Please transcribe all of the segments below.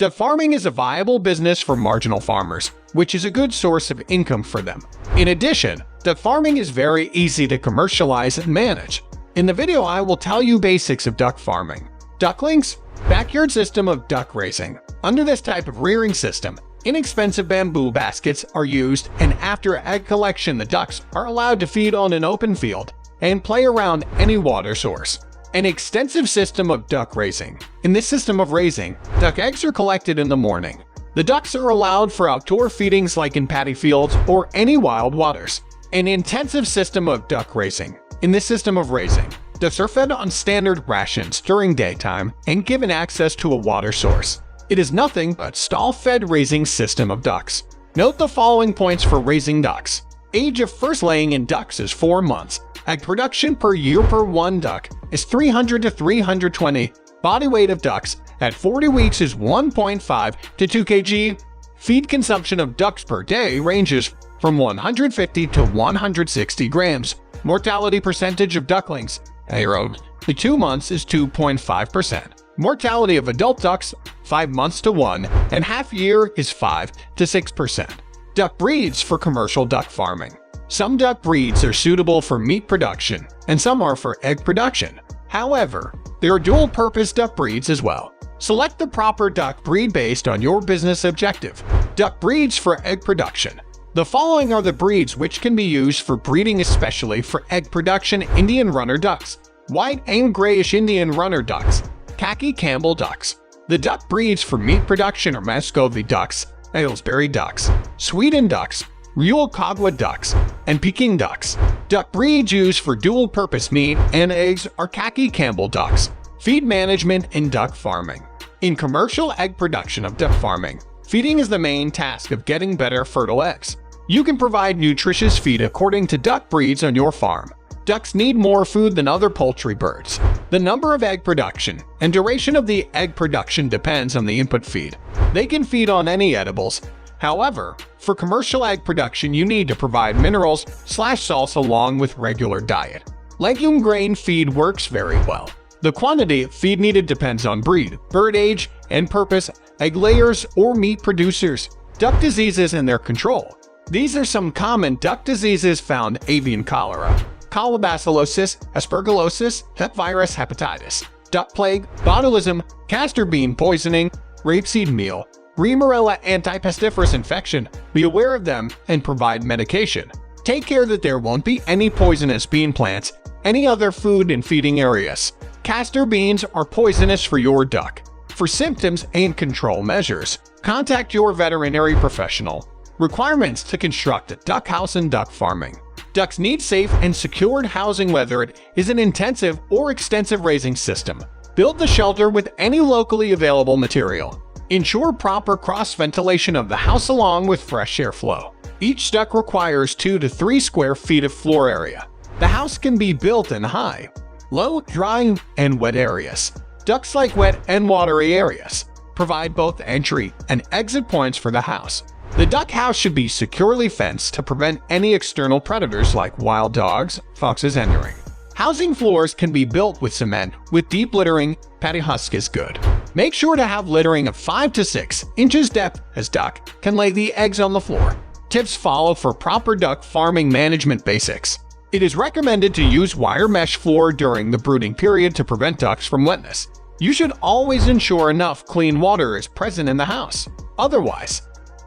Duck farming is a viable business for marginal farmers, which is a good source of income for them. In addition, duck farming is very easy to commercialize and manage. In the video, I will tell you basics of duck farming. Ducklings, backyard system of duck raising. Under this type of rearing system, inexpensive bamboo baskets are used, and after egg collection, the ducks are allowed to feed on an open field and play around any water source. An extensive system of duck raising. In this system of raising, duck eggs are collected in the morning. The ducks are allowed for outdoor feedings like in paddy fields or any wild waters. An intensive system of duck raising. In this system of raising, ducks are fed on standard rations during daytime and given access to a water source. It is nothing but stall-fed raising system of ducks. Note the following points for raising ducks. Age of first laying in ducks is 4 months. Egg production per year per one duck is 300 to 320. Body weight of ducks at 40 weeks is 1.5 to 2 kg. Feed consumption of ducks per day ranges from 150 to 160 grams. Mortality percentage of ducklings around 2 months is 2.5%. Mortality of adult ducks 5 months to 1.5 year is 5 to 6%. Duck breeds for commercial duck farming. Some duck breeds are suitable for meat production, and some are for egg production. However, there are dual-purpose duck breeds as well. Select the proper duck breed based on your business objective. Duck breeds for egg production. The following are the breeds which can be used for breeding, especially for egg production: Indian runner ducks, white and grayish Indian runner ducks, khaki Campbell ducks. The duck breeds for meat production are Muscovy ducks, Aylesbury ducks, Sweden ducks, Real Cogwood ducks, and Peking ducks. Duck breeds used for dual-purpose meat and eggs are khaki Campbell ducks. Feed management in duck farming. In commercial egg production of duck farming, feeding is the main task of getting better fertile eggs. You can provide nutritious feed according to duck breeds on your farm. Ducks need more food than other poultry birds. The number of egg production and duration of the egg production depends on the input feed. They can feed on any edibles. However, for commercial egg production, you need to provide minerals/salts along with regular diet. Legume grain feed works very well. The quantity of feed needed depends on breed, bird age, and purpose, egg layers, or meat producers. Duck diseases and their control. These are some common duck diseases found: avian cholera, colobacillosis, aspergillosis, duck virus, hepatitis, duck plague, botulism, castor bean poisoning, rapeseed meal, Remarilla, antipestiferous infection. Be aware of them and provide medication. Take care that there won't be any poisonous bean plants, any other food in feeding areas. Castor beans are poisonous for your duck. For symptoms and control measures, contact your veterinary professional. Requirements to construct a duck house in duck farming. Ducks need safe and secured housing, whether it is an intensive or extensive raising system. Build the shelter with any locally available material. Ensure proper cross-ventilation of the house along with fresh airflow. Each duck requires 2 to 3 square feet of floor area. The house can be built in high, low, dry, and wet areas. Ducks like wet and watery areas. Provide both entry and exit points for the house. The duck house should be securely fenced to prevent any external predators like wild dogs, foxes entering. Housing floors can be built with cement with deep littering. Paddy husk is good. Make sure to have littering of 5 to 6 inches depth, as duck can lay the eggs on the floor. Tips follow for proper duck farming management basics. It is recommended to use wire mesh floor during the brooding period to prevent ducks from wetness. You should always ensure enough clean water is present in the house. Otherwise,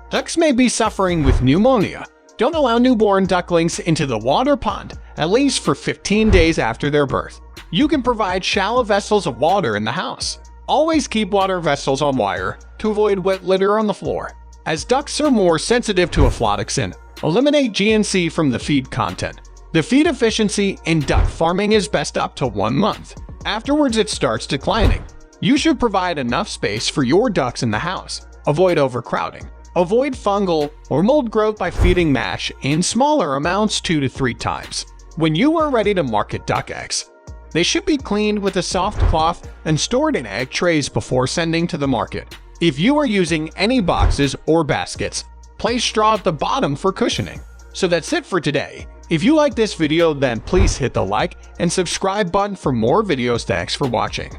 ducks may be suffering with pneumonia. Don't allow newborn ducklings into the water pond, at least for 15 days after their birth. You can provide shallow vessels of water in the house. Always keep water vessels on wire to avoid wet litter on the floor. As ducks are more sensitive to aflatoxin, eliminate GNC from the feed content. The feed efficiency in duck farming is best up to 1 month. Afterwards, it starts declining. You should provide enough space for your ducks in the house. Avoid overcrowding. Avoid fungal or mold growth by feeding mash in smaller amounts 2 to 3 times. When you are ready to market duck eggs, they should be cleaned with a soft cloth and stored in egg trays before sending to the market. If you are using any boxes or baskets, place straw at the bottom for cushioning. So that's it for today. If you like this video, then please hit the like and subscribe button for more videos. Thanks for watching.